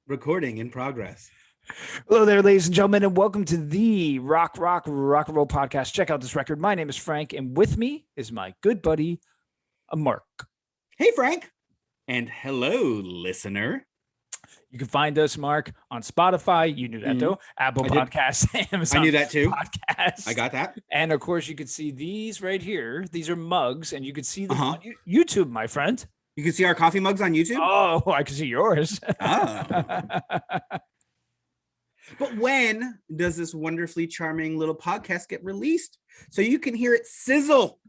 Recording in progress. Hello there, ladies and gentlemen, and welcome to the Rock and Roll podcast. Check out this record. My name is Frank, and with me is my good buddy, Mark. Hey, Frank. And hello, listener. You can find us, Mark, on Spotify. You knew that, though. Apple Podcasts, Amazon I knew that, too. Podcasts. I got that. And, of course, you can see these right here. These are mugs, and you can see them on YouTube, my friend. You can see our coffee mugs on YouTube? Oh, I can see yours. Oh. But when does this wonderfully charming little podcast get released? So you can hear it sizzle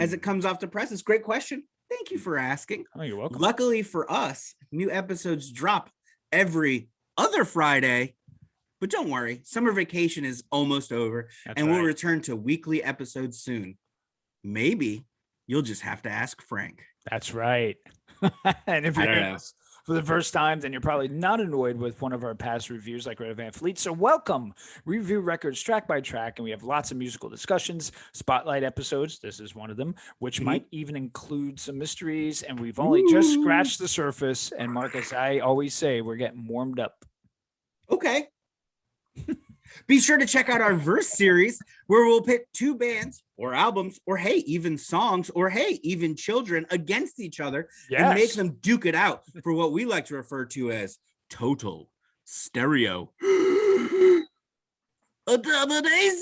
as it comes off the press. It's a great question. Thank you for asking. Oh, you're welcome. Luckily for us, new episodes drop every other Friday. But don't worry, summer vacation is almost over. We'll return to weekly episodes soon. Maybe you'll just have to ask Frank. That's right. And if you're for the first time, then you're probably not annoyed with one of our past reviews like Red Van Fleet. So welcome. We review records track by track, and we have lots of musical discussions, spotlight episodes. This is one of them, which might even include some mysteries. And we've only just scratched the surface. And Mark, as I always say, we're getting warmed up. Okay. Be sure to check out our verse series where we'll pit two bands or albums or hey, even songs or hey, even children against each other and make them duke it out for what we like to refer to as total stereo. A domination.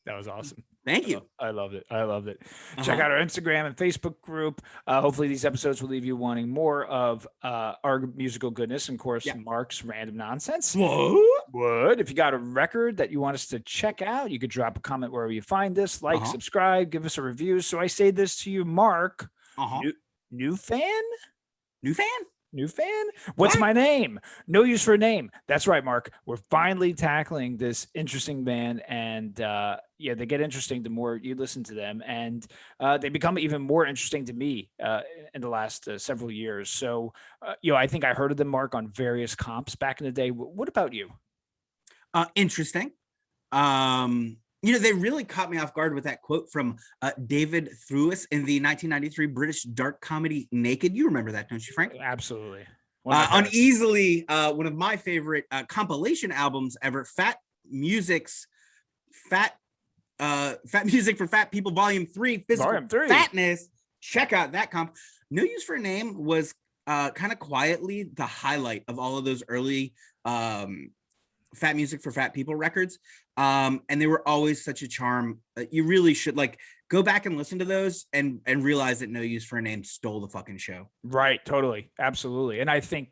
That was awesome. Thank you. I loved it. Check out our Instagram and Facebook group. Hopefully these episodes will leave you wanting more of our musical goodness and, of course, Mark's random nonsense. What? If you got a record that you want us to check out, you could drop a comment wherever you find this. Like, subscribe, give us a review. So I say this to you, Mark. New fan? New fan? What's my name? No use for a name. That's right, Mark. We're finally tackling this interesting band. And they get interesting the more you listen to them. And they become even more interesting to me in the last several years. So, I think I heard of them, Mark, on various comps back in the day. What about you? Interesting. They really caught me off guard with that quote from David Thewlis in the 1993 British dark comedy Naked. You remember that, don't you, Frank? Absolutely. On easily one of my favorite compilation albums ever, Fat Music for Fat People, Volume 3, Physical Fatness. Check out that comp. No Use for a Name was kind of quietly the highlight of all of those early Fat Music for Fat People records. And they were always such a charm. You really should go back and listen to those and realize that No Use for a Name stole the fucking show. Right. Totally. Absolutely. And I think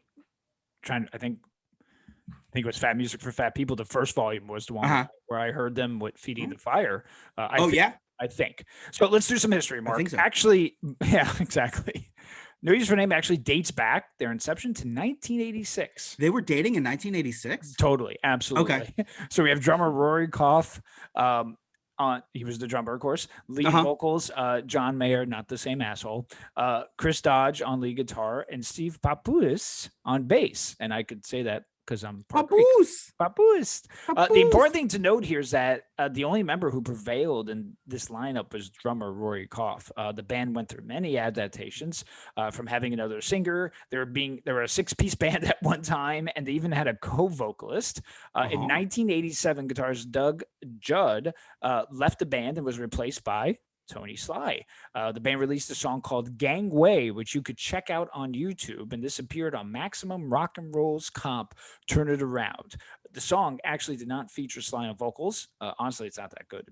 it was Fat Music for Fat People. The first volume was the one where I heard them with Feeding the Fire. I think. So let's do some history, Mark. I think so. Actually, yeah, exactly. No Use for a Name actually dates back their inception to 1986. They were dating in 1986? Totally. Absolutely. Okay. So we have drummer Rory Koff. He was the drummer, of course. Lead vocals, John Mayer, not the same asshole. Chris Dodge on lead guitar, and Steve Papoose on bass. And I could say that because I'm Papoose. The important thing to note here is that the only member who prevailed in this lineup was drummer Rory Koff. The band went through many adaptations from having another singer. They were a 6-piece band at one time, and they even had a co-vocalist. In 1987, guitarist Doug Judd left the band and was replaced by Tony Sly. The band released a song called Gangway, which you could check out on YouTube, and this appeared on Maximum Rock and Roll's comp, Turn It Around. The song actually did not feature Sly on vocals. Honestly, it's not that good.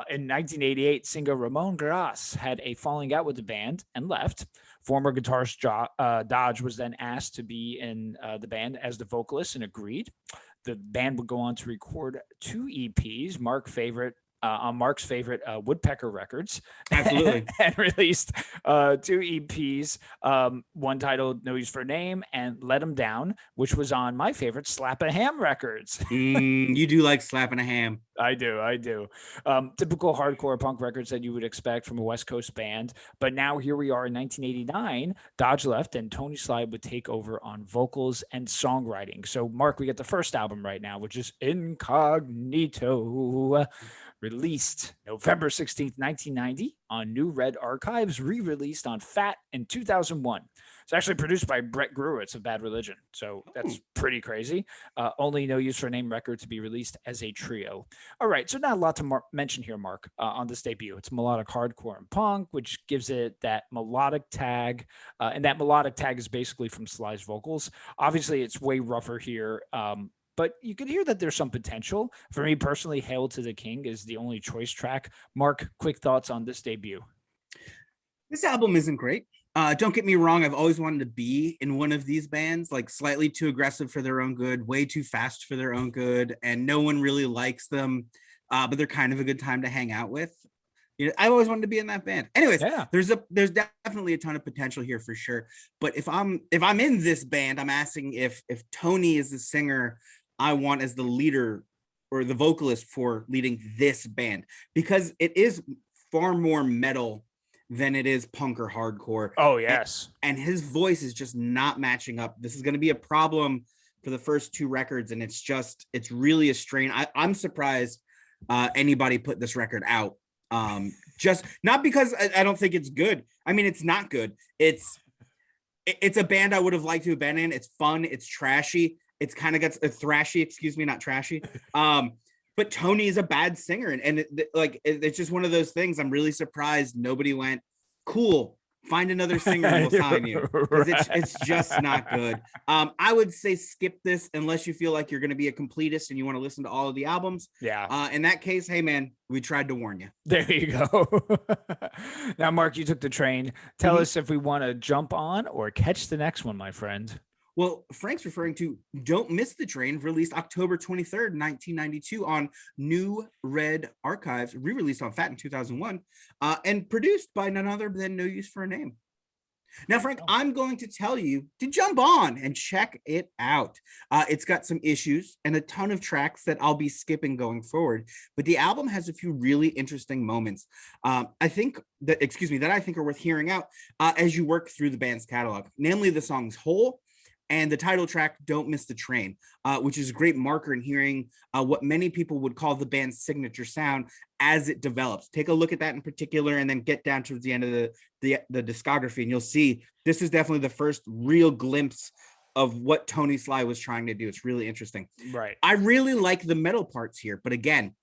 In 1988, singer Ramon Gras had a falling out with the band and left. Former guitarist Dodge was then asked to be in the band as the vocalist and agreed. The band would go on to record 2 EPs, on Mark's favorite Woodpecker Records. Absolutely. And released 2 EPs, one titled No Use for a Name and Let 'Em Down, which was on my favorite Slap a Ham Records. You do like slapping a ham. I do. Typical hardcore punk records that you would expect from a West Coast band. But now here we are in 1989. Dodge left and Tony Sly would take over on vocals and songwriting. So, Mark, we get the first album right now, which is Incognito. released November 16th, 1990 on New Red Archives, re-released on Fat in 2001. It's actually produced by Brett Gruwitz of Bad Religion. So that's pretty crazy. Only No Use for a Name record to be released as a trio. All right. So not a lot to mention here, Mark, on this debut. It's melodic hardcore and punk, which gives it that melodic tag. And that melodic tag is basically from Sly's vocals. Obviously, it's way rougher here. But you can hear that there's some potential. For me personally, Hail to the King is the only choice track. Mark, quick thoughts on this debut. This album isn't great. Don't get me wrong. I've always wanted to be in one of these bands, like slightly too aggressive for their own good, way too fast for their own good, and no one really likes them, but they're kind of a good time to hang out with. You know, I always wanted to be in that band. Anyways, there's definitely a ton of potential here for sure. But if I'm in this band, I'm asking if Tony is the singer I want as the leader or the vocalist for leading this band, because it is far more metal than it is punk or hardcore. Oh, yes. And his voice is just not matching up. This is going to be a problem for the first two records. And it's really a strain. I'm surprised anybody put this record out. Just not because I don't think it's good. I mean, it's not good. It's a band I would have liked to have been in. It's fun. It's trashy. It's kind of got thrashy, excuse me, not trashy. But Tony is a bad singer, and it's just one of those things. I'm really surprised nobody went, cool, find another singer and we'll sign you, because it's just not good. I would say skip this unless you feel like you're going to be a completist and you want to listen to all of the albums. Yeah. In that case, hey man, we tried to warn you. There you go. Now, Mark, you took the train. Tell us if we want to jump on or catch the next one, my friend. Well, Frank's referring to Don't Miss the Train, released October 23rd, 1992 on New Red Archives, re-released on Fat in 2001, and produced by none other than No Use for a Name. Now, Frank, I'm going to tell you to jump on and check it out. It's got some issues and a ton of tracks that I'll be skipping going forward, but the album has a few really interesting moments. That I think are worth hearing out as you work through the band's catalog, namely the songs Whole and the title track, Don't Miss the Train, which is a great marker in hearing what many people would call the band's signature sound as it develops. Take a look at that in particular, and then get down towards the end of the discography, and you'll see this is definitely the first real glimpse of what Tony Sly was trying to do. It's really interesting. Right. I really like the metal parts here, but again,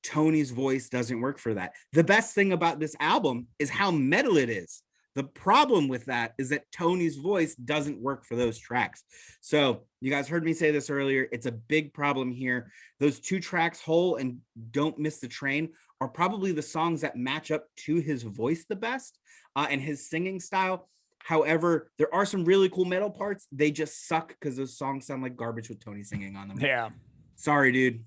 Tony's voice doesn't work for that. The best thing about this album is how metal it is. The problem with that is that Tony's voice doesn't work for those tracks. So you guys heard me say this earlier. It's a big problem here. Those two tracks, Whole and Don't Miss the Train, are probably the songs that match up to his voice the best and his singing style. However, there are some really cool metal parts. They just suck because those songs sound like garbage with Tony singing on them. Yeah. Sorry, dude.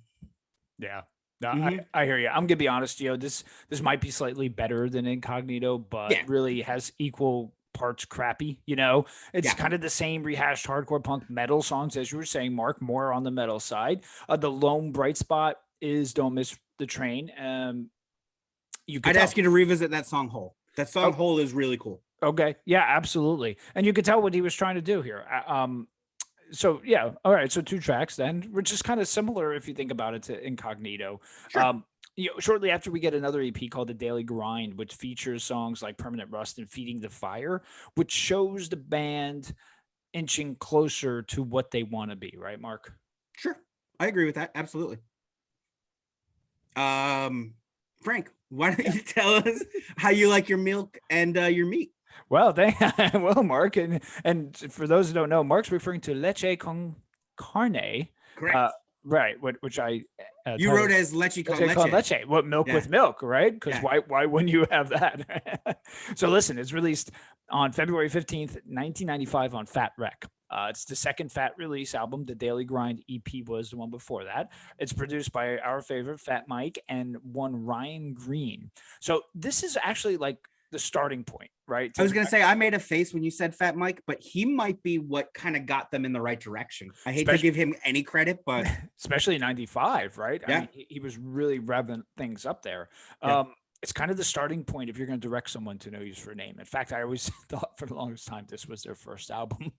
Yeah. No, I hear you. I'm gonna be honest, this might be slightly better than Incognito, but really has equal parts crappy. It's kind of the same rehashed hardcore punk metal songs as you were saying, Mark, more on the metal side. The lone bright spot is Don't Miss the Train. I'd ask you to revisit that song Whole. That song Whole is really cool. Okay. Yeah, absolutely. And you could tell what he was trying to do here. So yeah, all right. So two tracks then, which is kind of similar if you think about it to Incognito. Sure. Shortly after we get another EP called The Daily Grind, which features songs like Permanent Rust and Feeding the Fire, which shows the band inching closer to what they want to be, right, Mark? Sure. I agree with that. Absolutely. Frank, why don't you tell us how you like your milk and your meat? Well, Mark, and for those who don't know, Mark's referring to leche con carne. Correct. Right, which I you wrote as leche con leche. What milk with milk, right? Because why wouldn't you have that? So listen, it's released on February 15th, 1995 on Fat Wreck. It's the second Fat release album. The Daily Grind EP was the one before that. It's produced by our favorite Fat Mike and one Ryan Green. So this is actually like the starting point, right? I was going to say, I made a face when you said Fat Mike, but he might be what kind of got them in the right direction. I hate to give him any credit, but especially in 95, right? Yeah. I mean, he was really revving things up there. It's kind of the starting point if you're going to direct someone to No Use for a Name. In fact, I always thought for the longest time this was their first album.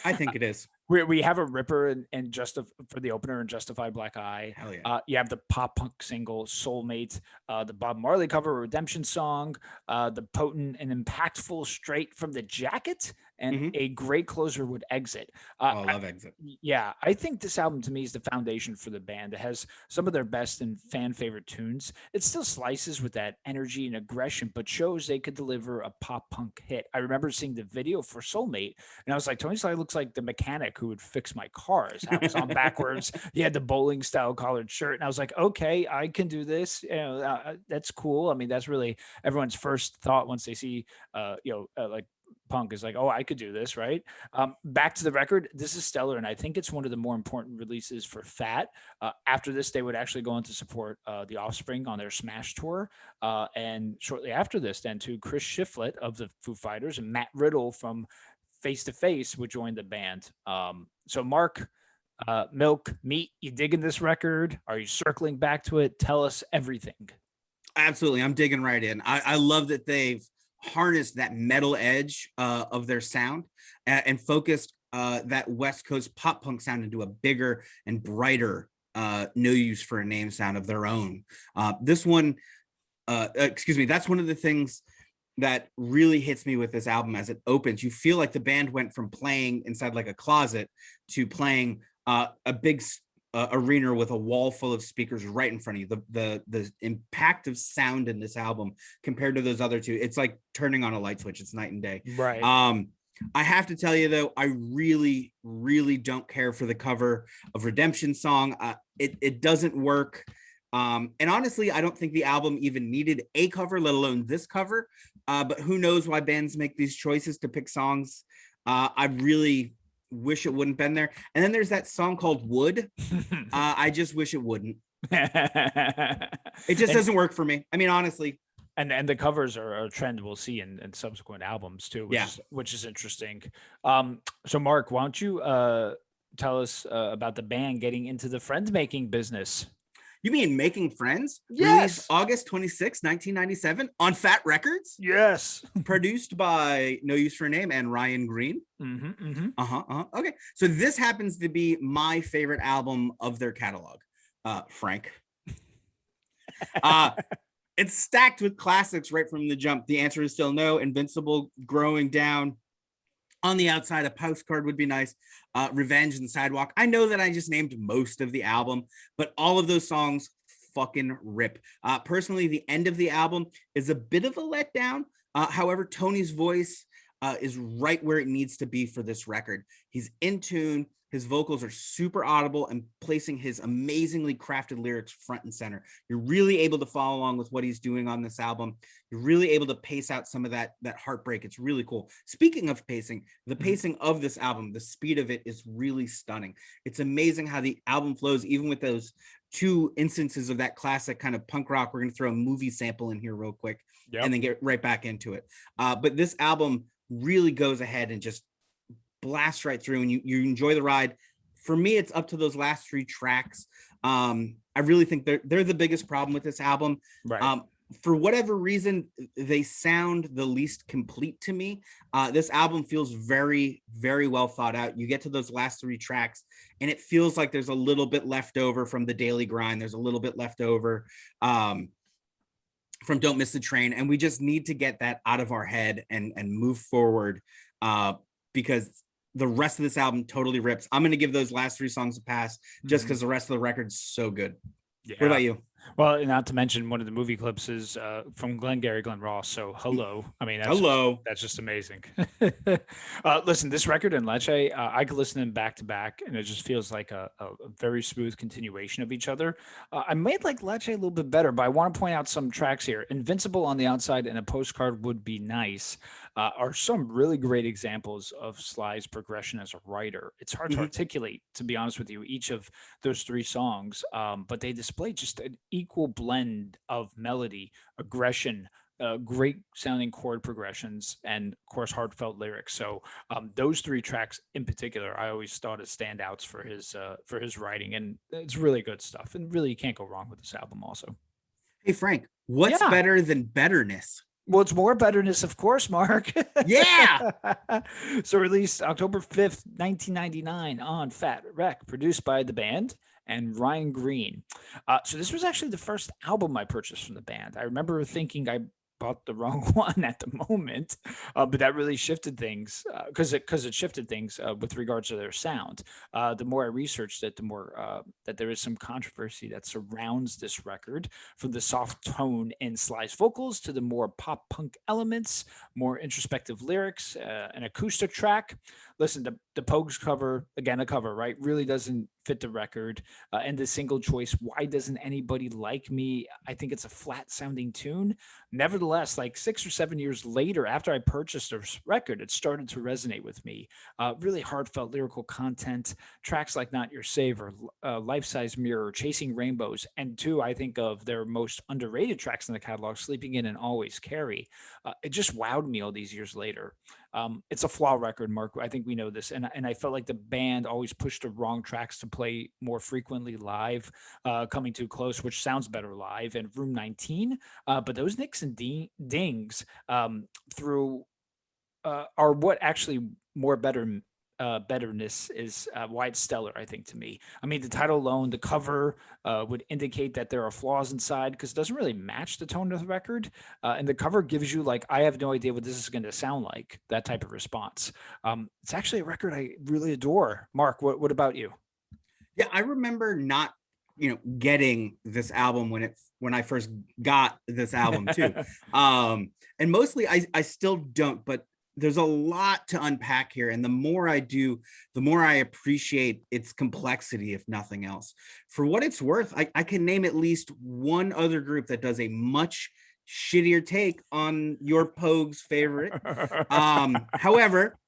I think it is. We have a ripper and just for the opener and Justify Black Eye. Hell yeah. You have the pop punk single Soulmate, the Bob Marley cover Redemption Song, the potent and impactful Straight from the Jacket, and a great closer would Exit. I love Exit. Yeah, I think this album to me is the foundation for the band. It has some of their best and fan favorite tunes. It still slices with that energy and aggression, but shows they could deliver a pop punk hit. I remember seeing the video for Soulmate, and I was like, Tony Sly looks like the mechanic who would fix my cars. I was on backwards. He had the bowling style collared shirt, and I was like, okay, I can do this. That's cool. I mean, that's really everyone's first thought once they see, like punk is like, oh, I could do this, right? Back to the record, this is stellar, and I think it's one of the more important releases for Fat. After this, they would actually go on to support The Offspring on their Smash tour, and shortly after this, then to Chris Shiflett of the Foo Fighters and Matt Riddle from Face to Face would join the band. So Mark, Milk, Meat, you digging this record? Are you circling back to it? Tell us everything. Absolutely, I'm digging right in. I love that they've harnessed that metal edge of their sound and focused that West Coast pop punk sound into a bigger and brighter No Use for a Name sound of their own. That's one of the things that really hits me with this album as it opens. You feel like the band went from playing inside like a closet to playing a big arena with a wall full of speakers right in front of you. The impact of sound in this album compared to those other two, it's like turning on a light switch. It's night and day. Right. I have to tell you though, I really, really don't care for the cover of Redemption Song. It doesn't work. And honestly, I don't think the album even needed a cover, let alone this cover. But who knows why bands make these choices to pick songs. I really wish it wouldn't been there. And then there's that song called Wood. I just wish it wouldn't. It just doesn't work for me. I mean, honestly. And the covers are a trend we'll see in subsequent albums too, which is interesting. So Mark, why don't you tell us about the band getting into the friend making business? You mean Making Friends? Yes. Released August 26, 1997 on Fat Records? Yes. Produced by No Use for a Name and Ryan Green. Okay. So this happens to be my favorite album of their catalog, Frank. It's stacked with classics right from the jump. The Answer is Still No, Invincible, Growing Down, On the Outside, A Postcard would be nice, Revenge and Sidewalk. I know that I just named most of the album, but all of those songs fucking rip. Personally, the end of the album is a bit of a letdown. However, Tony's voice is right where it needs to be for this record. He's in tune. His vocals are super audible and placing his amazingly crafted lyrics front and center. You're really able to follow along with what he's doing on this album. You're really able to pace out some of that heartbreak. It's really cool. Speaking of pacing, the pacing of this album, the speed of it is really stunning. It's amazing how the album flows, even with those two instances of that classic kind of punk rock. We're going to throw a movie sample in here real quick and then get right back into it. But this album really goes ahead and just blast right through, and you enjoy the ride. For me, it's up to those last three tracks. I really think they're the biggest problem with this album. Right. For whatever reason, they sound the least complete to me. This album feels very, very well thought out. You get to those last three tracks, and it feels like there's a little bit left over from the daily grind. There's a little bit left over from Don't Miss the Train, and we just need to get that out of our head and move forward because the rest of this album totally rips. I'm going to give those last three songs a pass just because the rest of the record's so good. Yeah. What about you? Well, not to mention one of the movie clips is from Glengarry Glen Ross. So hello. I mean, that's just amazing. Listen, this record and Lecce, I could listen to them back to back, and it just feels like a very smooth continuation of each other. I might like Lecce a little bit better, but I want to point out some tracks here. Invincible on the Outside and A Postcard would be nice are some really great examples of Sly's progression as a writer. It's hard to articulate, to be honest with you, each of those three songs, but they display just an equal blend of melody, aggression, great sounding chord progressions, and of course heartfelt lyrics. So those three tracks in particular, I always thought as standouts for his writing, and it's really good stuff. And really, you can't go wrong with this album. Also, hey Frank, what's better than Betterness? Well, it's more betterness, of course, Mark. Yeah. So released October 5th, 1999 on Fat Wreck, produced by the band and Ryan Green. So this was actually the first album I purchased from the band. I remember thinking I bought the wrong one at the moment, but that really shifted things because it shifted things with regards to their sound. The more I researched it, the more that there is some controversy that surrounds this record, from the soft tone and slice vocals to the more pop punk elements, more introspective lyrics, an acoustic track. Listen, the Pogues cover, again, a cover, right, really doesn't fit the record. And the single choice, Why Doesn't Anybody Like Me? I think it's a flat sounding tune. Nevertheless, like 6 or 7 years later, after I purchased this record, it started to resonate with me. Really heartfelt lyrical content, tracks like Not Your Saver, Life Size Mirror, Chasing Rainbows, and two, I think, of their most underrated tracks in the catalog, Sleeping In and Always Carry. It just wowed me all these years later. It's a flaw record, Mark. I think we know this, and I felt like the band always pushed the wrong tracks to play more frequently live. Coming Too Close, which sounds better live, and Room 19. But those nicks and dings through are what actually more betterness is, why it's stellar, I think, to me. I mean, the title alone, the cover would indicate that there are flaws inside because it doesn't really match the tone of the record. And the cover gives you, like, I have no idea what this is going to sound like, that type of response. It's actually a record I really adore. Mark, what about you? Yeah, I remember not, getting this album when I first got this album too. And mostly I still don't, but there's a lot to unpack here. And the more I do, the more I appreciate its complexity, if nothing else. For what it's worth, I can name at least one other group that does a much shittier take on your Pogues favorite. However,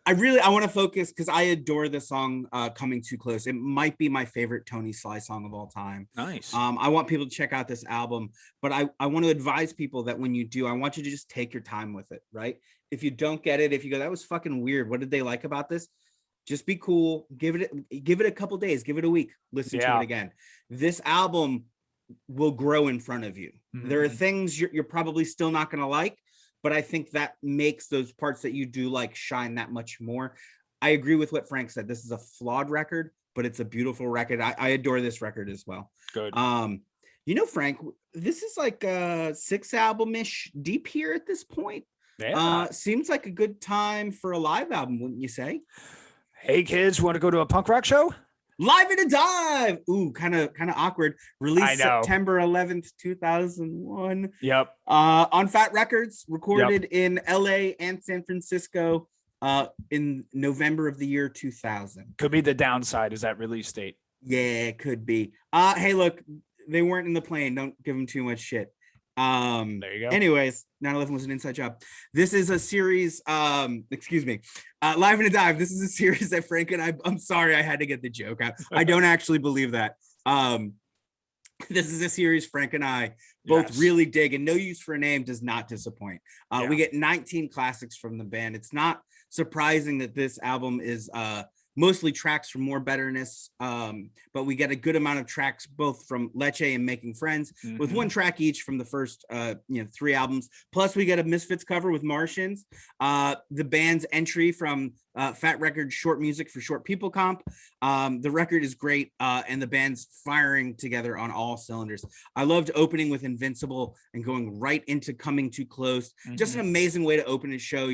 I want to focus because I adore the song Coming Too Close. It might be my favorite Tony Sly song of all time. Nice. I want people to check out this album, but I want to advise people that when you do, I want you to just take your time with it, right? If you don't get it, if you go, that was fucking weird, what did they like about this? Just be cool. Give it a couple days, give it a week, listen to it again. This album will grow in front of you. Mm-hmm. There are things you're probably still not going to like, but I think that makes those parts that you do like shine that much more. I agree with what Frank said. This is a flawed record, but it's a beautiful record. I adore this record as well. Good. Frank, this is like a 6 album-ish deep here at this point. Yeah. Seems like a good time for a live album, wouldn't you say? Hey kids, want to go to a punk rock show? Live in a Dive. Ooh, kind of awkward. Released September 11th, 2001. Yep. On Fat Records, recorded in LA and San Francisco in November of the year 2000. Could be the downside is that release date. Yeah, it could be. Hey, look, they weren't in the plane. Don't give them too much shit. There you go. Anyways, 9/11 was an inside job. This is a series, Live in a Dive. This is a series that Frank and I'm sorry I had to get the joke out. I don't actually believe that. This is a series Frank and I both really dig, and No Use for a Name does not disappoint. We get 19 classics from the band. It's not surprising that this album is mostly tracks from More Betterness, but we get a good amount of tracks both from Leche and Making Friends, with one track each from the first 3 albums. Plus we get a Misfits cover with Martians, the band's entry from Fat Records Short Music for Short People comp. The record is great, and the band's firing together on all cylinders. I loved opening with Invincible and going right into Coming Too Close. Just an amazing way to open a show,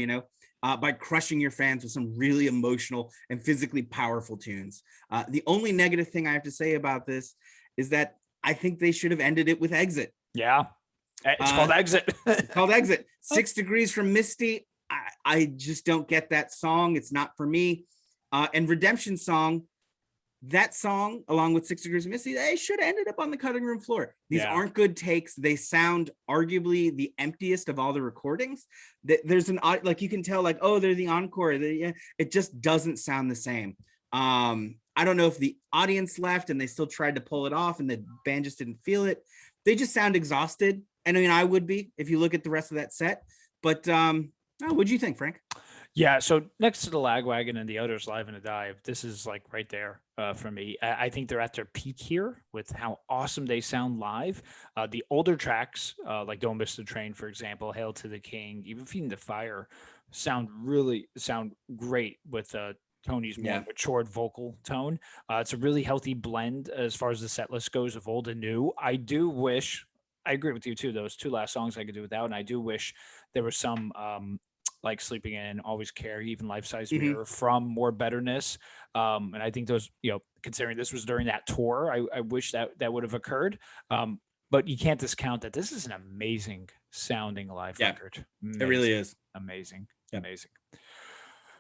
by crushing your fans with some really emotional and physically powerful tunes. The only negative thing I have to say about this is that I think they should have ended it with Exit. Yeah, it's called Exit. It's called Exit. 6 Degrees from Misty. I just don't get that song. It's not for me. And Redemption Song, that song, along with 6 Degrees of Misty, they should have ended up on the cutting room floor. These aren't good takes. They sound arguably the emptiest of all the recordings. There's like you can tell, like, oh, they're the encore. It just doesn't sound the same. I don't know if the audience left and they still tried to pull it off and the band just didn't feel it. They just sound exhausted. And I mean, I would be if you look at the rest of that set. But what do you think, Frank? Yeah, so next to the Lagwagon and the Others Live in a Dive, this is like right there for me. I think they're at their peak here with how awesome they sound live. The older tracks, like Don't Miss the Train, for example, Hail to the King, even Feeding the Fire, sound great with Tony's more matured vocal tone. It's a really healthy blend as far as the set list goes of old and new. I agree with you too. Those two last songs I could do without, and I do wish there was some like Sleeping In, Always Care, even Life Size Mirror from More Betterness. And I think those, considering this was during that tour, I wish that would have occurred. But you can't discount that this is an amazing sounding live record. Amazing, it really is. Amazing. Amazing.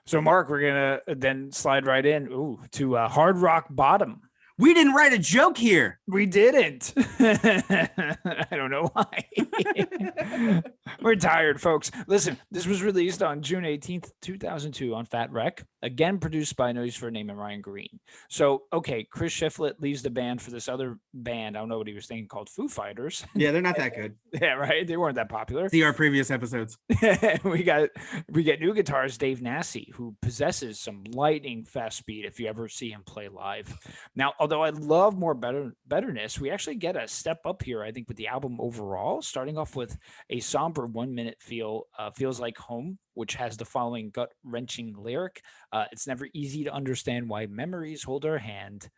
So, Mark, we're going to then slide right in to Hard Rock Bottom. We didn't write a joke here. We didn't. I don't know why. We're tired, folks. Listen, this was released on June 18th, 2002 on Fat Wreck. Again, produced by No Use for a Name and Ryan Green. So, okay, Chris Shiflett leaves the band for this other band. I don't know what he was thinking, called Foo Fighters. Yeah, they're not that good. Yeah, right? They weren't that popular. See our previous episodes. we get new guitarist Dave Nassy, who possesses some lightning fast speed if you ever see him play live. Now, although I love More Betterness, we actually get a step up here, I think, with the album overall, starting off with a somber 1 minute feel, Feels Like Home, which has the following gut-wrenching lyric. It's never easy to understand why memories hold our hand,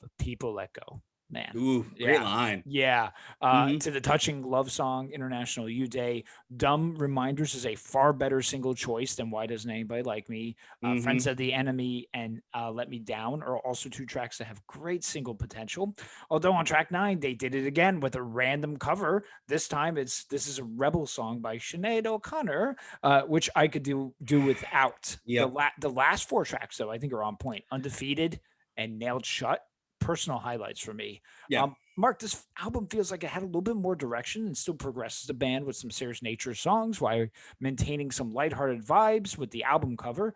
but people let go. Man. Ooh, great line. Yeah. To the touching love song, International You Day, Dumb Reminders is a far better single choice than Why Doesn't Anybody Like Me? Friends of the Enemy and Let Me Down are also two tracks that have great single potential. Although on track 9, they did it again with a random cover. This time, this is a Rebel song by Sinead O'Connor, which I could do without. Yep. The last 4 tracks, though, I think are on point. Undefeated and Nailed Shut. Personal highlights for me. Yeah. Mark, this album feels like it had a little bit more direction and still progresses the band with some serious nature songs while maintaining some lighthearted vibes with the album cover.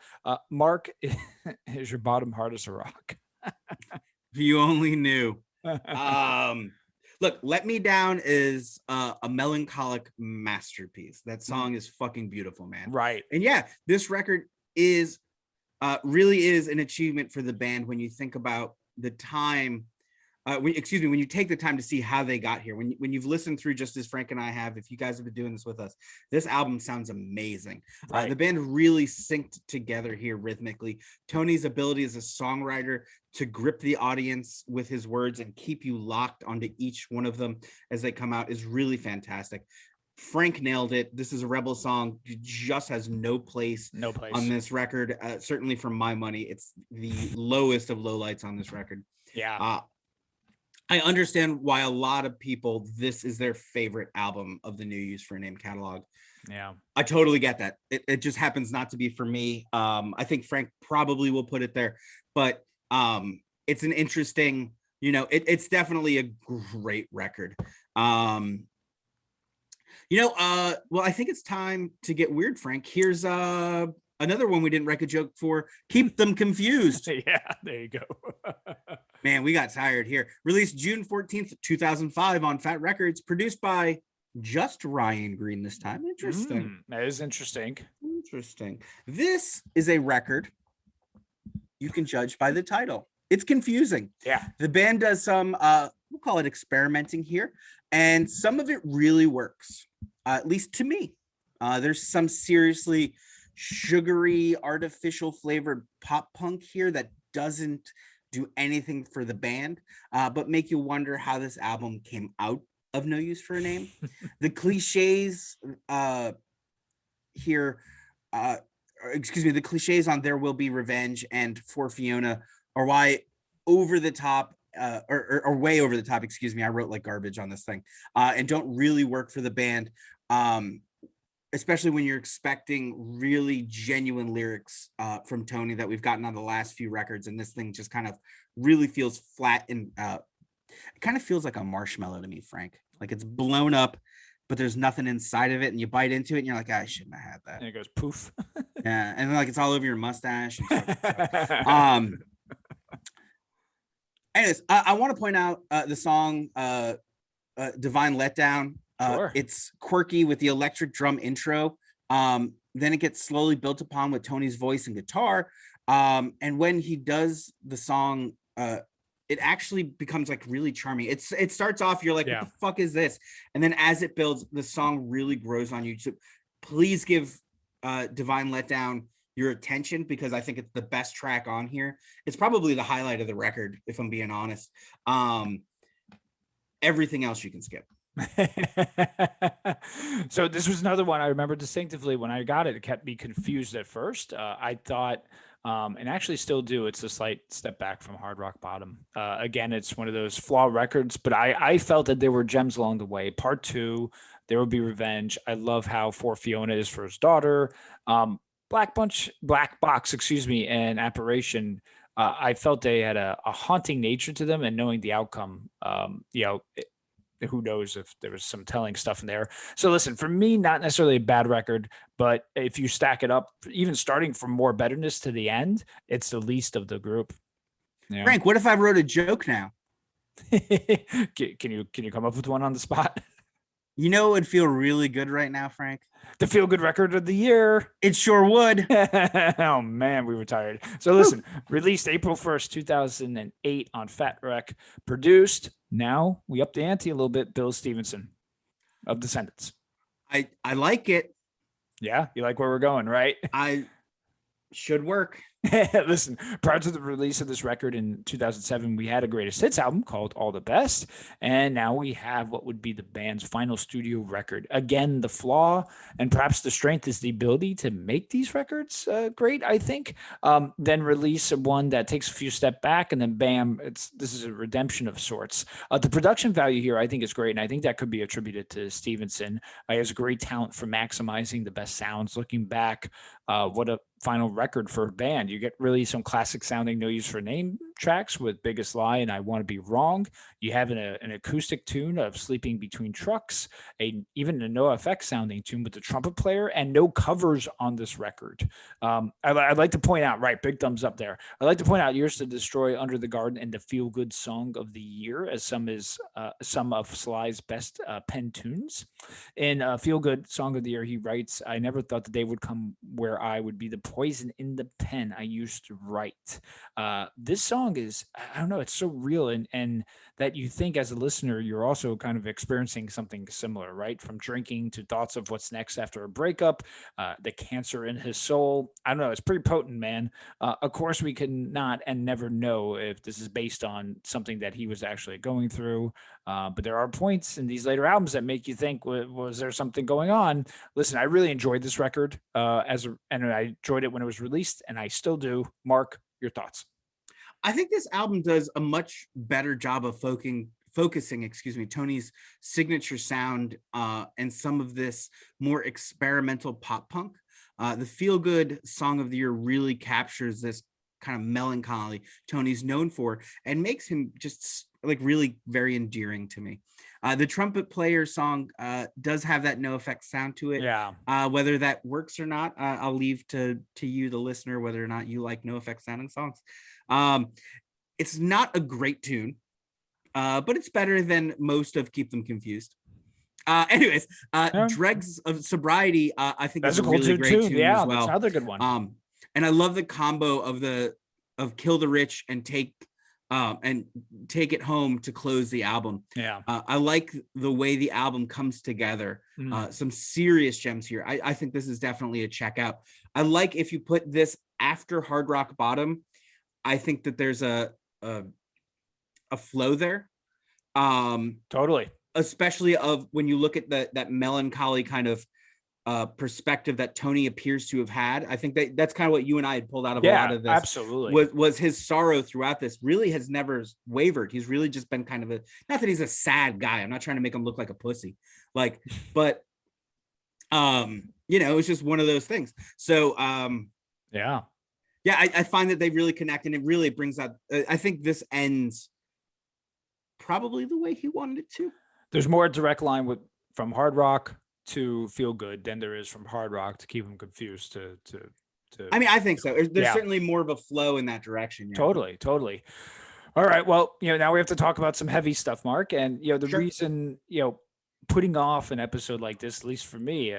Mark, is your bottom hard as a rock? If you only knew. Look, Let Me Down is a melancholic masterpiece. That song is fucking beautiful, man. Right. And yeah, this record is really is an achievement for the band when you think about the time, when you take the time to see how they got here. When you've listened through, just as Frank and I have, if you guys have been doing this with us, this album sounds amazing. Right. The band really synced together here rhythmically. Tony's ability as a songwriter to grip the audience with his words and keep you locked onto each one of them as they come out is really fantastic. Frank nailed it. This is a Rebel song. It just has no place on this record. Certainly for my money, it's the lowest of lowlights on this record. Yeah. I understand why a lot of people, this is their favorite album of the No Use for a Name catalog. Yeah. I totally get that. It just happens not to be for me. I think Frank probably will put it there, but it's an interesting, it's definitely a great record. Well, I think it's time to get weird, Frank. Here's another one we didn't write a joke for. Keep Them Confused. Yeah, there you go. Man, we got tired here. Released June 14th, 2005 on Fat Records. Produced by just Ryan Green this time. Interesting. That is interesting. Interesting. This is a record you can judge by the title. It's confusing. Yeah. The band does some, we'll call it experimenting here. And some of it really works, at least to me. There's some seriously sugary, artificial flavored pop punk here that doesn't do anything for the band, but make you wonder how this album came out of No Use for a Name. The cliches here, the cliches on There Will Be Revenge and For Fiona are why over the top, or way over the top, I wrote like garbage on this thing, and don't really work for the band, especially when you're expecting really genuine lyrics from Tony that we've gotten on the last few records, and this thing just kind of really feels flat and it kind of feels like a marshmallow to me, Frank. Like it's blown up, but there's nothing inside of it, and you bite into it and you're like, I shouldn't have had that. And it goes poof. Yeah, and then like it's all over your mustache and stuff. Anyways, I want to point out the song Divine Letdown. Sure. It's quirky with the electric drum intro Then it gets slowly built upon with Tony's voice and guitar. And when he does the song, it actually becomes like really charming. It starts off, you're like, what the fuck is this? And then as it builds, the song really grows on you. So please give Divine Letdown your attention, because I think it's the best track on here. It's probably the highlight of the record, if I'm being honest. Everything else you can skip. So this was another one I remember distinctively when I got it. It kept me confused at first. I thought, and actually still do, it's a slight step back from Hard Rock Bottom. Again, it's one of those flaw records, but I felt that there were gems along the way. Part 2, There Will Be Revenge. I love how For Fiona is for his daughter. Black Box, and Apparition. I felt they had a haunting nature to them, and knowing the outcome, who knows if there was some telling stuff in there. So listen, for me, not necessarily a bad record, but if you stack it up, even starting from more betterness to the end, it's the least of the group. Yeah. Frank, what if I wrote a joke now? Can you come up with one on the spot? You know, it would feel really good right now, Frank. The feel good record of the year. It sure would. Oh man, we were tired. So listen, released April 1st, 2008 on Fat Wreck, produced, now we up the ante a little bit, Bill Stevenson of Descendants. I like it. Yeah, you like where we're going, right? I should work. Listen, prior to the release of this record in 2007, we had a greatest hits album called All the Best. And now we have what would be the band's final studio record. Again, the flaw and perhaps the strength is the ability to make these records great, I think. Then release one that takes a few steps back, and then bam, this is a redemption of sorts. The production value here, I think, is great. And I think that could be attributed to Stevenson. He has a great talent for maximizing the best sounds. Looking back, what a final record for a band. You get really some classic sounding No Use for a Name tracks with Biggest Lie and I Want to Be Wrong. You have an acoustic tune of Sleeping Between Trucks, even a NoFX sounding tune with the trumpet player, and no covers on this record. I'd like to point out, right, big thumbs up there. I'd like to point out Years to Destroy, Under the Garden, and the Feel Good Song of the Year as some of Sly's best pen tunes. In Feel Good Song of the Year, he writes, I never thought the day would come where I would be the poison in the pen I used to write. This song is, I don't know, it's so real, and that you think as a listener, you're also kind of experiencing something similar, right? From drinking to thoughts of what's next after a breakup, the cancer in his soul. I don't know, it's pretty potent, man. Of course, we can not and never know if this is based on something that he was actually going through. But there are points in these later albums that make you think, was there something going on? Listen, I really enjoyed this record and I enjoyed it when it was released, and I still do. Mark, your thoughts? I think this album does a much better job of focusing, Tony's signature sound and some of this more experimental pop punk. The Feel Good Song of the Year really captures this kind of melancholy Tony's known for and makes him just like really very endearing to me. The trumpet player song does have that NoFX sound to it. Yeah. Whether that works or not, I'll leave to you, the listener, whether or not you like NoFX sounding songs. It's not a great tune, but it's better than most of Keep Them Confused. Anyways, Dregs of Sobriety, I think that's a really great tune as well. That's another good one. And I love the combo of Kill the Rich and Take It Home to close the album. Yeah. I like the way the album comes together. Some serious gems here. I think this is definitely a check out. I like if you put this after Hard Rock Bottom, I think that there's a flow there. Totally. Especially of when you look at that melancholy kind of perspective that Tony appeers to have had. I think that's kind of what you and I had pulled out of a lot of this. Absolutely. Was his sorrow throughout this really has never wavered. He's really just been kind of not that he's a sad guy. I'm not trying to make him look like a pussy. But it's just one of those things. So I find that they really connect, and it really brings out, I think this ends probably the way he wanted it to. There's more direct line from Hard Rock to Feel Good than there is from Hard Rock to Keep Them Confused to I mean, I think so. There's certainly more of a flow in that direction. Yeah. Totally. All right. Well, now we have to talk about some heavy stuff, Mark. And, the reason, putting off an episode like this, at least for me,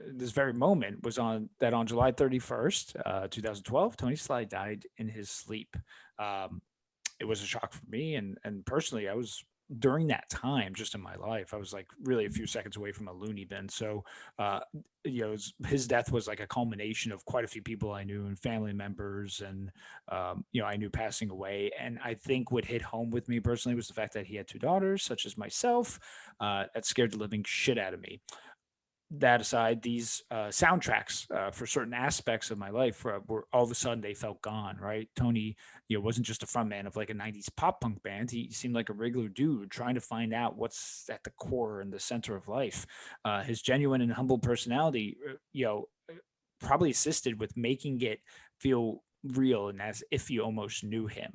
this very moment was on July 31st, 2012, Tony Sly died in his sleep. It was a shock for me. And personally, I was during that time just in my life, I was like really a few seconds away from a loony bin. So, his death was like a culmination of quite a few people I knew and family members and, I knew passing away. And I think what hit home with me personally was the fact that he had two daughters, such as myself, that scared the living shit out of me. That aside, these soundtracks for certain aspects of my life were all of a sudden they felt gone. Right, Tony, wasn't just a front man of like a '90s pop punk band. He seemed like a regular dude trying to find out what's at the core and the center of life. His genuine and humble personality, probably assisted with making it feel real and as if you almost knew him.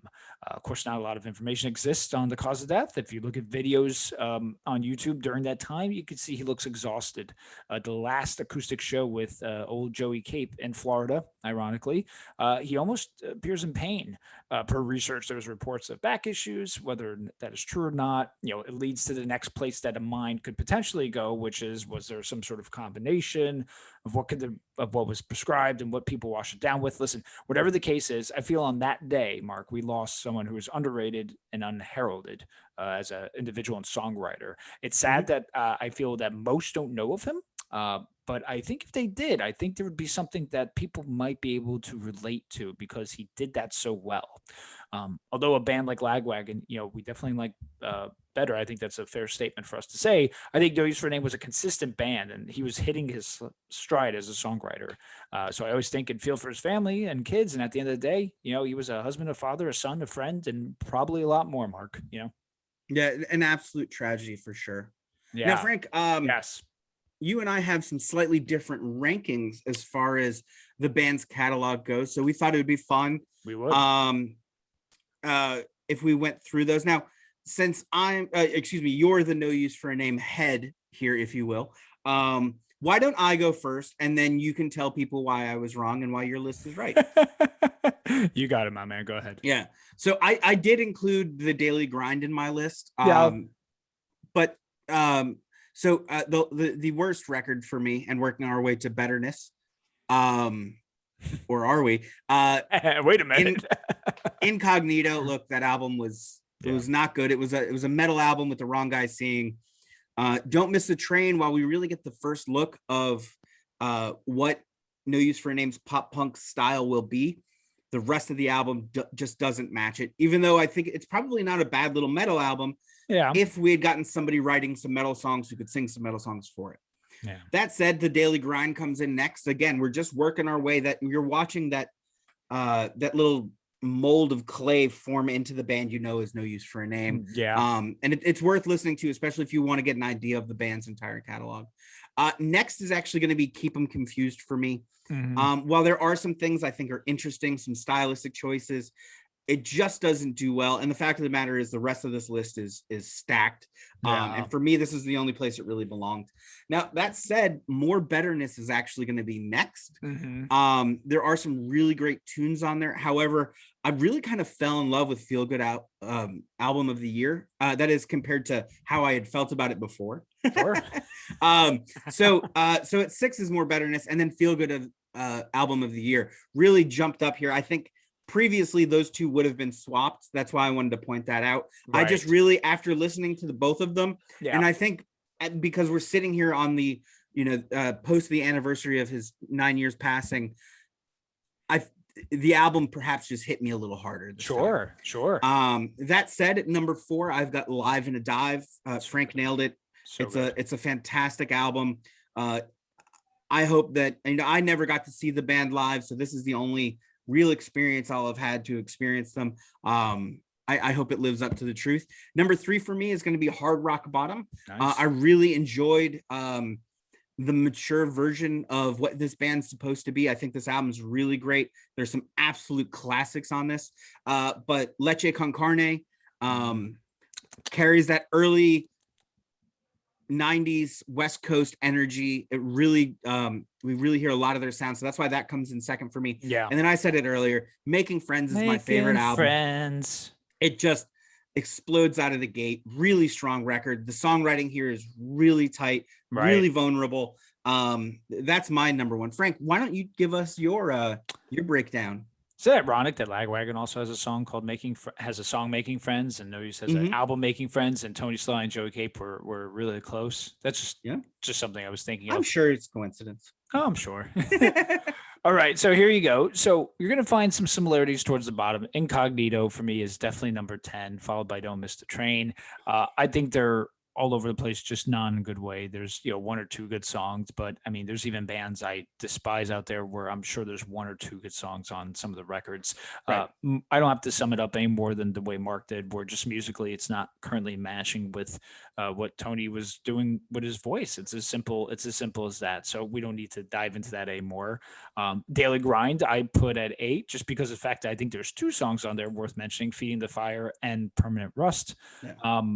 Of course, not a lot of information exists on the cause of death. If you look at videos on YouTube during that time, you can see he looks exhausted. The last acoustic show with old Joey Cape in Florida, ironically, he almost appears in pain. Per research, there was reports of back issues. Whether that is true or not, it leads to the next place that a mind could potentially go, which is, was there some sort of combination of what was prescribed and what people wash it down with? Listen, whatever the case is, I feel on that day, Mark, we lost someone who was underrated and unheralded as an individual and songwriter. It's sad that I feel that most don't know of him. But I think if they did, I think there would be something that people might be able to relate to because he did that so well. Although a band like Lagwagon, we definitely like better. I think that's a fair statement for us to say. I think No Use for a Name was a consistent band and he was hitting his stride as a songwriter. So I always think and feel for his family and kids. And at the end of the day, he was a husband, a father, a son, a friend, and probably a lot more, Mark, Yeah, an absolute tragedy for sure. Yeah. Now, Frank, yes. You and I have some slightly different rankings as far as the band's catalog goes. So we thought it would be fun. We would. If we went through those. Now, since you're the No Use for a Name head here, if you will. Why don't I go first and then you can tell people why I was wrong and why your list is right. You got it, my man. Go ahead. Yeah. So I did include the Daily Grind in my list. But so the worst record for me, and working our way to betterness, or are we? Wait a minute. Incognito. Look, that album was not good. It was a metal album with the wrong guy singing. Don't Miss the Train. While we really get the first look of what No Use for a Name's pop punk style will be, the rest of the album just doesn't match it. Even though I think it's probably not a bad little metal album. Yeah. If we had gotten somebody writing some metal songs who could sing some metal songs for it. Yeah. That said, the Daily Grind comes in next. Again, we're just working our way. That you're watching that little mold of clay form into the band is No Use for a Name. Yeah. And it's worth listening to, especially if you want to get an idea of the band's entire catalog. Next is actually going to be Keep 'Em Confused for me. Mm-hmm. While there are some things I think are interesting, some stylistic choices, it just doesn't do well. And the fact of the matter is the rest of this list is stacked. And for me, this is the only place it really belonged. Now, that said, More Betterness is actually going to be next. Mm-hmm. There are some really great tunes on there. However, I really kind of fell in love with Feel Good Album of the Year. That is compared to how I had felt about it before. Sure. So at 6 is More Betterness, and then Feel Good Album of the Year really jumped up here. I think previously those two would have been swapped. That's why I wanted to point that out. Right. I just really, after listening to both of them, and I think because we're sitting here on the post the anniversary of his 9 years passing, the album perhaps just hit me a little harder. Sure. That said, at number 4, I've got Live in a Dive. Frank nailed it. It's a fantastic album. I hope that, I never got to see the band live, so this is the only real experience I'll have had to experience them. I hope it lives up to the truth. Number 3 for me is going to be Hard Rock Bottom. Nice. I really enjoyed the mature version of what this band's supposed to be. I think this album's really great. There's some absolute classics on this, but Leche Con Carne carries that early 90s West Coast energy. It really we really hear a lot of their sound, so that's why that comes in second for me. Yeah. And then I said it earlier, Making Friends is my favorite album. Friends. It just explodes out of the gate. Really strong record. The songwriting here is really tight, really vulnerable. That's my number one. Frank, why don't you give us your breakdown? Is it ironic that Lagwagon also has a song called Making Friends, and No Use has an album Making Friends, and Tony Sly and Joey Cape were really close. That's just something I was thinking of. I'm sure it's coincidence. Oh, I'm sure. All right, so here you go. So you're going to find some similarities towards the bottom. Incognito for me is definitely number 10, followed by Don't Miss the Train. I think they're all over the place, just not in a good way. There's, one or two good songs, but I mean, there's even bands I despise out there where I'm sure there's one or two good songs on some of the records. Right. I don't have to sum it up any more than the way Mark did, where just musically, it's not currently matching with what Tony was doing with his voice. It's as simple as that. So we don't need to dive into that anymore. Daily Grind, I put at 8, just because of the fact that I think there's 2 songs on there worth mentioning, Feeding the Fire and Permanent Rust. Yeah.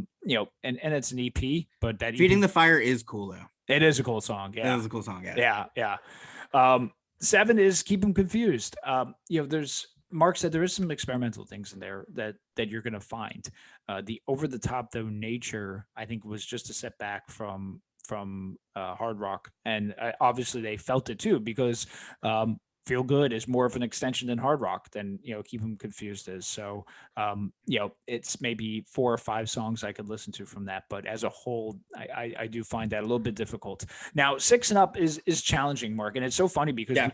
And it's an EP, but that Feeding the Fire is cool though. It is a cool song. Yeah. It is a cool song. Yeah. 7 is Keep Them Confused. There's Mark said there is some experimental things in there that you're going to find. The over the top though nature, I think, was just a setback from hard rock, and obviously they felt it too, because Feel Good is more of an extension than hard rock than Keep Them Confused is. So it's maybe 4 or 5 songs I could listen to from that, but as a whole, I do find that a little bit difficult. Now 6 and up is challenging, Mark, and it's so funny because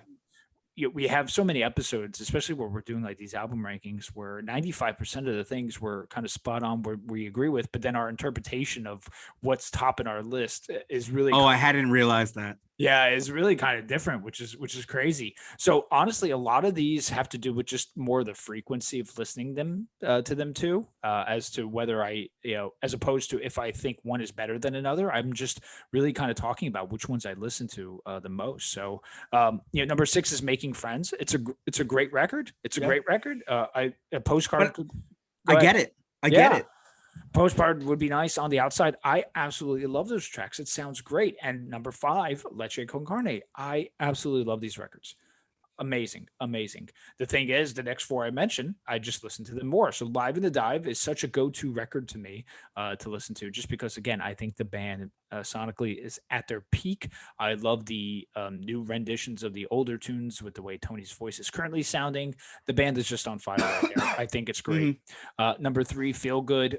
we have so many episodes, especially where we're doing like these album rankings, where 95% of the things we're kind of spot on where we agree with, but then our interpretation of what's top in our list is really I hadn't realized that. Yeah, it's really kind of different, which is crazy. So honestly, a lot of these have to do with just more the frequency of listening to them too, as to whether as opposed to if I think one is better than another. I'm just really kind of talking about which ones I listen to the most. So number 6 is Making Friends. It's a great record. It's a great record. A Postcard. I get it. I get it. Postcard would be nice on the outside. I absolutely love those tracks. It sounds great. And number 5, Leche Con Carne. I absolutely love these records. Amazing. The thing is, the next 4 I mentioned, I just listen to them more. So Live in the Dive is such a go-to record to me to listen to, just because, again, I think the band sonically is at their peak. I love the new renditions of the older tunes with the way Tony's voice is currently sounding. The band is just on fire right there. I think it's great. Number 3, Feel Good.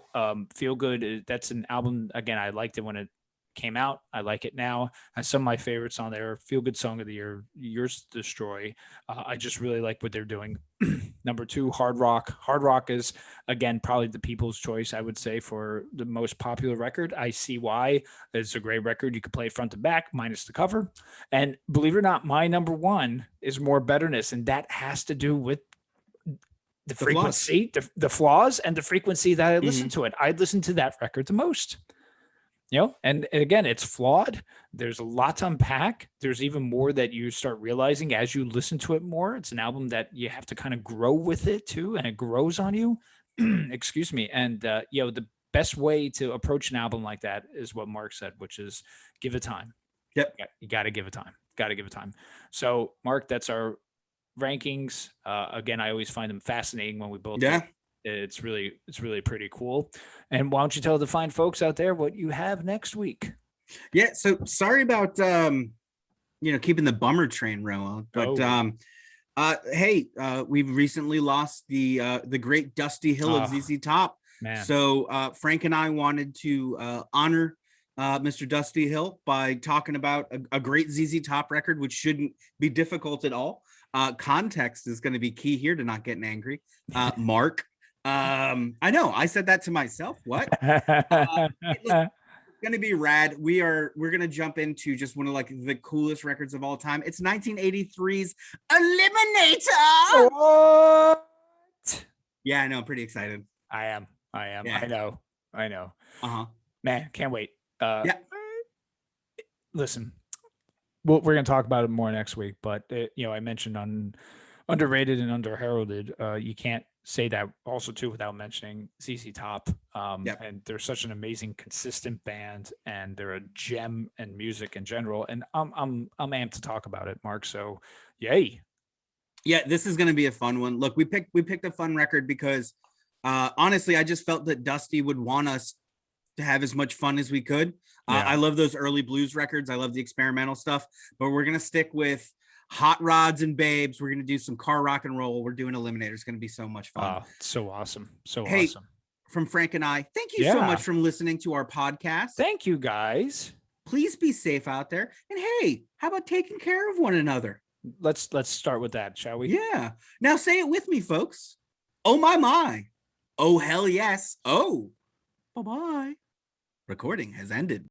Feel Good, that's an album, again, I liked it when it came out. I like it now. Has some of my favorites on there. Feel Good Song of the Year, Yours to Destroy. I just really like what they're doing. Number 2, Hard Rock. Hard Rock is, again, probably the people's choice, I would say, for the most popular record. I see why. It's a great record. You could play front to back, minus the cover. And believe it or not, my number 1 is More Betterness, and that has to do with the frequency, the flaws, and the frequency that I listen to it. I listen to that record the most. And again, it's flawed. There's a lot to unpack. There's even more that you start realizing as you listen to it more. It's an album that you have to kind of grow with it too, and it grows on you. Excuse me. And the best way to approach an album like that is what Mark said, which is give it time. Yep. You got to give it time. So Mark, that's our rankings. Again, I always find them fascinating when we both It's really pretty cool. And why don't you tell the fine folks out there what you have next week? Yeah, so sorry about keeping the bummer train rolling, but hey, we've recently lost the great Dusty Hill of ZZ Top. Man. So Frank and I wanted to honor Mr. Dusty Hill by talking about a great ZZ Top record, which shouldn't be difficult at all. Context is going to be key here to not getting angry. Mark. I know I said that to myself. What? It's gonna be rad. We're gonna jump into just one of like the coolest records of all time. It's 1983's Eliminator. What? Yeah, I know. I'm pretty excited. I am. Yeah. I know. Man, can't wait. Listen, we're gonna talk about it more next week, but I mentioned on Underrated and Underheralded, you can't say that also too without mentioning ZZ Top. And they're such an amazing, consistent band, and they're a gem in music in general. And I'm amped to talk about it, Mark. So yay. Yeah, this is going to be a fun one. Look, we picked a fun record because Honestly, I just felt that Dusty would want us to have as much fun as we could. Yeah. I love those early blues records. I love the experimental stuff, but we're going to stick with hot rods and babes. We're going to do some car rock and roll. We're doing Eliminator. It's going to be so much fun. So awesome. So Hey, awesome. From Frank and I, thank you so much for listening to our podcast. Thank you, guys. Please be safe out there. And hey, how about taking care of one another? Let's start with that, shall we? Yeah. Now say it with me, folks. Oh, my. Oh, hell yes. Oh, bye-bye. Recording has ended.